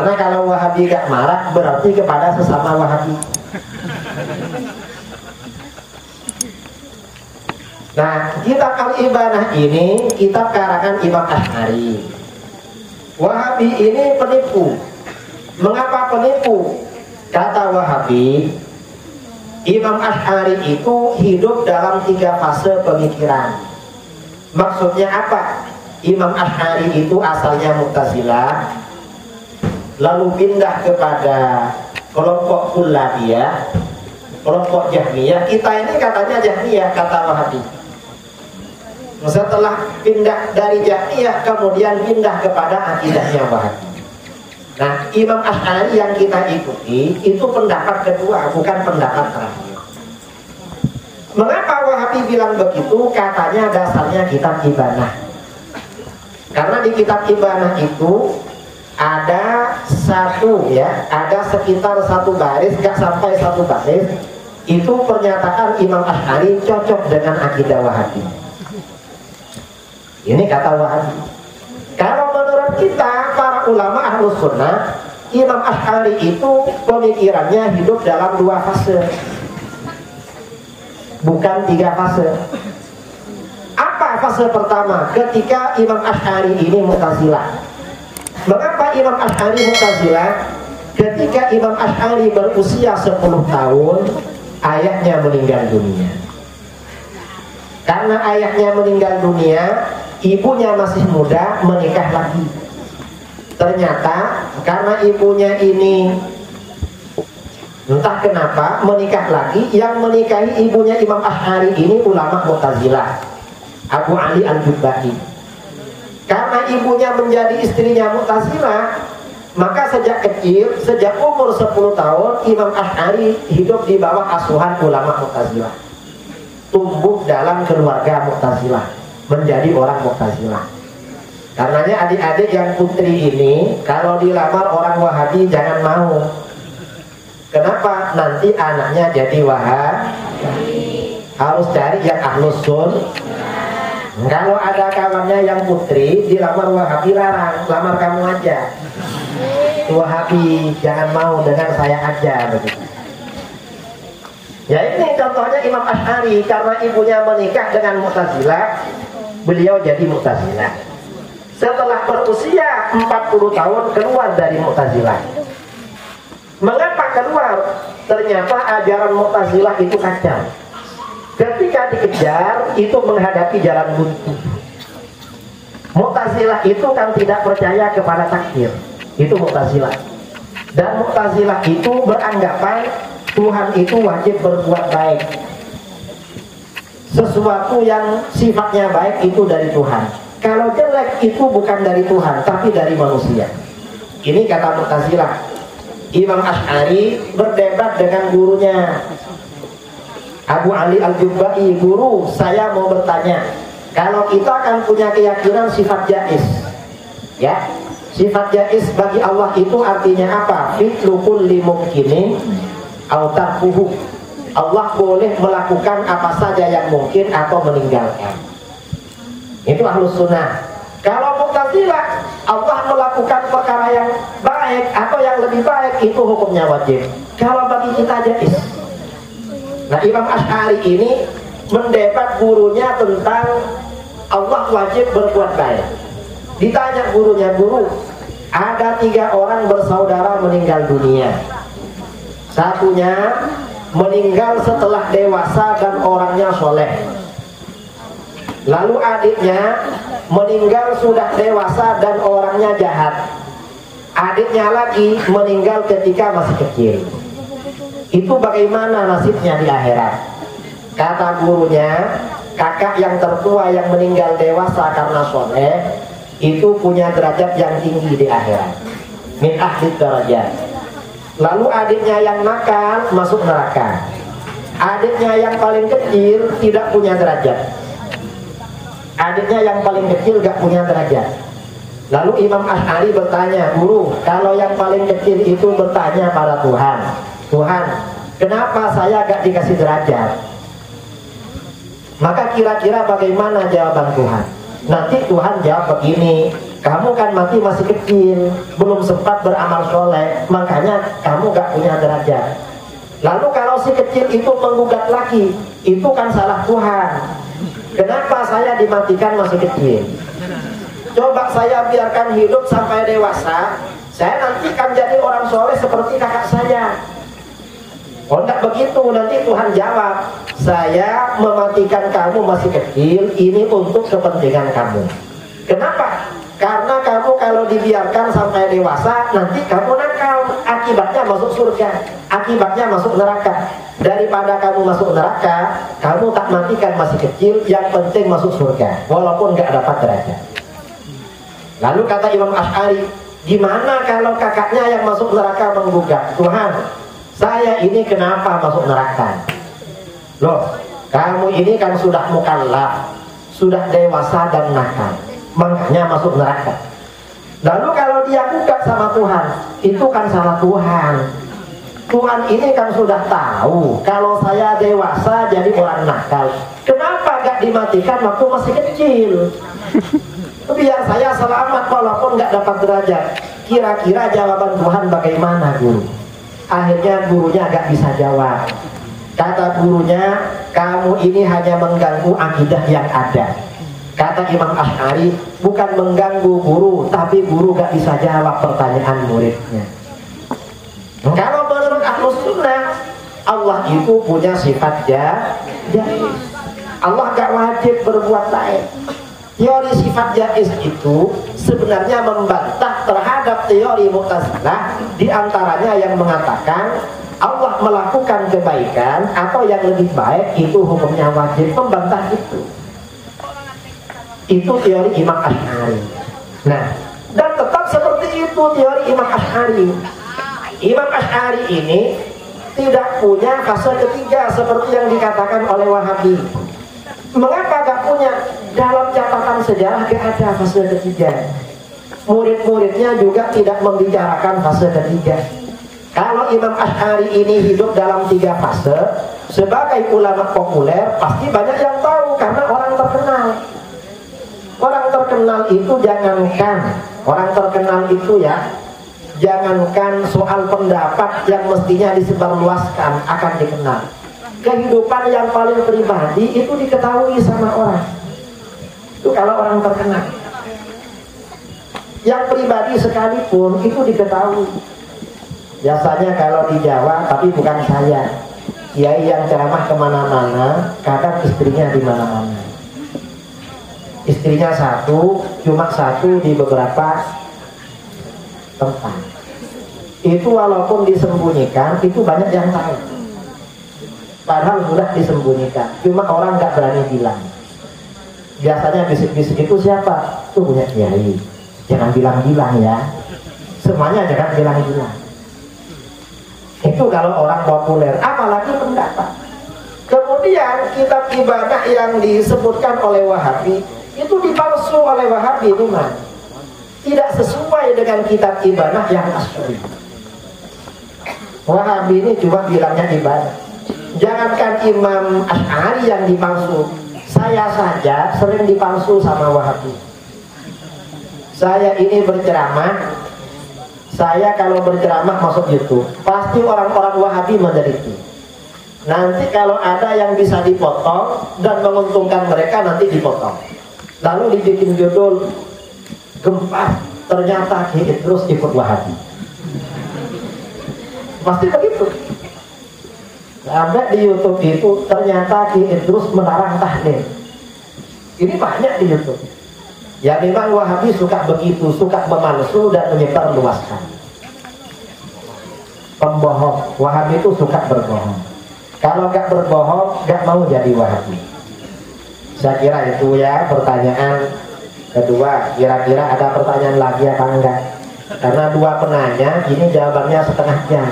Karena kalau Wahabi gak marah berarti kepada sesama Wahabi. Nah, kitab Al-Ibanah ini kitab karangan Imam Asy'ari. Wahabi ini penipu. Mengapa penipu? Kata Wahabi, Imam Asy'ari itu hidup dalam 3 fase pemikiran. Maksudnya apa? Imam Asy'ari itu asalnya Mu'tazilah, lalu pindah kepada kelompok Kullabiyah, kelompok Jahmiyah. Kita ini katanya Jahmiyah, kata Wahabi. Setelah pindah dari Jahmiyah kemudian pindah kepada akidahnya Wahabi. Nah, Imam Asy'ari yang kita ikuti itu pendapat kedua, bukan pendapat terakhir. Mengapa Wahabi bilang begitu? Katanya dasarnya kitab Ibanah. Karena di kitab Ibanah itu ada ada sekitar 1 baris, gak sampai 1 baris. Itu pernyataan Imam Asy'ari cocok dengan akidah Wahabi. Ini kata Wahabi. Kalau menurut kita para ulama Ahlus Sunnah, Imam Asy'ari itu pemikirannya hidup dalam 2 fase, bukan 3 fase. Apa fase pertama? Ketika Imam Asy'ari ini Mu'tazilah. Mengapa Imam Asy'ari Mu'tazilah? Ketika Imam Asy'ari berusia 10 tahun, ayahnya meninggal dunia. Karena ayahnya meninggal dunia, ibunya masih muda, menikah lagi. Ternyata karena ibunya ini entah kenapa menikah lagi, yang menikahi ibunya Imam Asy'ari ini ulama Mu'tazilah, Abu Ali Al-Jubba'i. Karena ibunya menjadi istrinya Mu'tazilah, maka sejak kecil, sejak umur 10 tahun, Imam Asy'ari hidup di bawah asuhan ulama Mu'tazilah. Tumbuh dalam keluarga Mu'tazilah, menjadi orang Mu'tazilah. Karenanya adik-adik yang putri ini, kalau dilamar orang Wahabi jangan mau. Kenapa? Nanti anaknya jadi Wahabi. Harus cari yang Ahlus Sunnah. Kalau ada kawannya yang putri dilamar Wahabi, larang, lamar kamu aja. Wahabi, jangan mau, dengan saya aja, begitu. Ya ini contohnya Imam Asy'ari, karena ibunya menikah dengan Mu'tazilah, beliau jadi Mu'tazilah. Setelah berusia 40 tahun keluar dari Mu'tazilah. Mengapa keluar? Ternyata ajaran Mu'tazilah itu kacau. Ketika dikejar, itu menghadapi jalan buntu. Mu'tazilah itu kan tidak percaya kepada takdir. Itu Mu'tazilah. Dan Mu'tazilah itu beranggapan Tuhan itu wajib berbuat baik. Sesuatu yang sifatnya baik itu dari Tuhan. Kalau jelek itu bukan dari Tuhan, tapi dari manusia. Ini kata Mu'tazilah. Imam Asy'ari berdebat dengan gurunya Abu Ali Al-Jubba'i. Guru, saya mau bertanya, kalau kita akan punya keyakinan sifat jaiz, ya, sifat jaiz bagi Allah itu artinya apa? Fi'lu kulli mumkinin au tarkuhu. Allah boleh melakukan apa saja yang mungkin atau meninggalkan. Itu Ahlus Sunnah. Kalau Mu'tazilah, Allah melakukan perkara yang baik atau yang lebih baik, itu hukumnya wajib. Kalau bagi kita jaiz. Nah, Imam Asy'ari ini mendebat gurunya tentang Allah wajib berbuat baik. Ditanya gurunya, guru, ada 3 orang bersaudara meninggal dunia. Satunya meninggal setelah dewasa dan orangnya soleh. Lalu adiknya meninggal sudah dewasa dan orangnya jahat. Adiknya lagi meninggal ketika masih kecil. Itu bagaimana nasibnya di akhirat? Kata gurunya, kakak yang tertua yang meninggal dewasa karena soleh itu punya derajat yang tinggi di akhirat, min ahli derajat. Lalu adiknya yang nakal masuk neraka. Adiknya yang paling kecil tidak punya derajat. Adiknya yang paling kecil gak punya derajat. Lalu Imam Asy'ari bertanya, guru, kalau yang paling kecil itu bertanya pada Tuhan, Tuhan, kenapa saya gak dikasih derajat? Maka kira-kira bagaimana jawaban Tuhan? Nanti Tuhan jawab begini, Kamu kan mati masih kecil, belum sempat beramal soleh, makanya kamu gak punya derajat. Lalu kalau si kecil itu menggugat lagi, itu kan salah Tuhan. Kenapa saya dimatikan masih kecil? Coba saya biarkan hidup sampai dewasa, saya nanti kan jadi orang soleh seperti kakak saya. Oh enggak begitu, nanti Tuhan jawab, saya mematikan kamu masih kecil, ini untuk kepentingan kamu. Kenapa? Karena kamu kalau dibiarkan sampai dewasa, nanti kamu nakal, akibatnya masuk surga, akibatnya masuk neraka. Daripada kamu masuk neraka, kamu tak matikan masih kecil, yang penting masuk surga, walaupun nggak dapat derajat. Lalu kata Imam Asy'ari, gimana kalau kakaknya yang masuk neraka menggugat, Tuhan, saya ini kenapa masuk neraka? Loh, kamu ini kan sudah mukallaf, sudah dewasa dan nakal, makanya masuk neraka. Lalu kalau dia gugat sama Tuhan, itu kan salah Tuhan. Tuhan ini kan sudah tahu kalau saya dewasa jadi orang nakal, kenapa gak dimatikan waktu masih kecil? Biar saya selamat walaupun gak dapat derajat. Kira-kira jawaban Tuhan bagaimana, guru? Akhirnya gurunya gak bisa jawab. Kata gurunya, kamu ini hanya mengganggu akidah yang ada. Kata Imam Asy'ari, bukan mengganggu guru, tapi guru gak bisa jawab pertanyaan muridnya. Kalau menurut Ahlus Sunnah, Allah itu punya sifat jaiz. Allah gak wajib berbuat baik. Teori sifat jaiz itu sebenarnya membantah terhadap teori Mu'tazilah, diantaranya yang mengatakan Allah melakukan kebaikan atau yang lebih baik itu hukumnya wajib, membantah itu. Itu teori Imam Asy'ari. Nah, dan tetap seperti itu teori Imam Asy'ari. Imam Asy'ari ini tidak punya fase ketiga seperti yang dikatakan oleh Wahabi. Mengapa gak punya? Dalam catatan sejarah gak ada fase ketiga. Murid-muridnya juga tidak membicarakan fase ketiga. Kalau Imam Asy'ari ini hidup dalam 3 fase, sebagai ulama populer pasti banyak yang tahu karena orang terkenal. Orang terkenal itu jangankan, orang terkenal itu ya, jangankan soal pendapat yang mestinya disebarluaskan akan dikenal. Kehidupan yang paling pribadi itu diketahui sama orang. Itu kalau orang terkenal. Yang pribadi sekalipun itu diketahui. Biasanya kalau di Jawa, tapi bukan saya, kiai yang ceramah kemana-mana, kadang istrinya di mana-mana. Istrinya cuma satu di beberapa tempat. Itu walaupun disembunyikan, itu banyak yang tahu. Padahal sudah disembunyikan, cuma orang nggak berani bilang. Biasanya bisik-bisik itu siapa? Itu punya kiai. Jangan bilang-bilang ya. Semuanya jangan bilang-bilang. Itu kalau orang populer, apalagi pendapat. Kemudian kitab ibadah yang disebutkan oleh Wahabi itu dipalsu oleh Wahabi, teman. Tidak sesuai dengan kitab ibadah yang asli. Wahabi ini cuma bilangnya ibadah. Jangankan Imam Asy'ari yang dipalsu, saya saja sering dipalsu sama Wahabi. Saya ini berceramah, saya kalau berceramah masuk YouTube, pasti orang-orang Wahabi meneliti. Nanti kalau ada yang bisa dipotong dan menguntungkan mereka, nanti dipotong. Lalu dibikin judul gempa, ternyata Ki Idrus ikut Wahabi. Pasti begitu. Sampai di YouTube itu ternyata Ki Idrus melarang tahlil. Ini banyak di YouTube. Ya memang Wahabi suka begitu, suka memalsu dan menyebar luaskan. Pembohong, Wahabi itu suka berbohong. Kalau gak berbohong, gak mau jadi Wahabi. Saya kira itu ya pertanyaan kedua. Kira-kira ada pertanyaan lagi apa enggak? Karena 2 penanya, ini jawabannya setengah jam.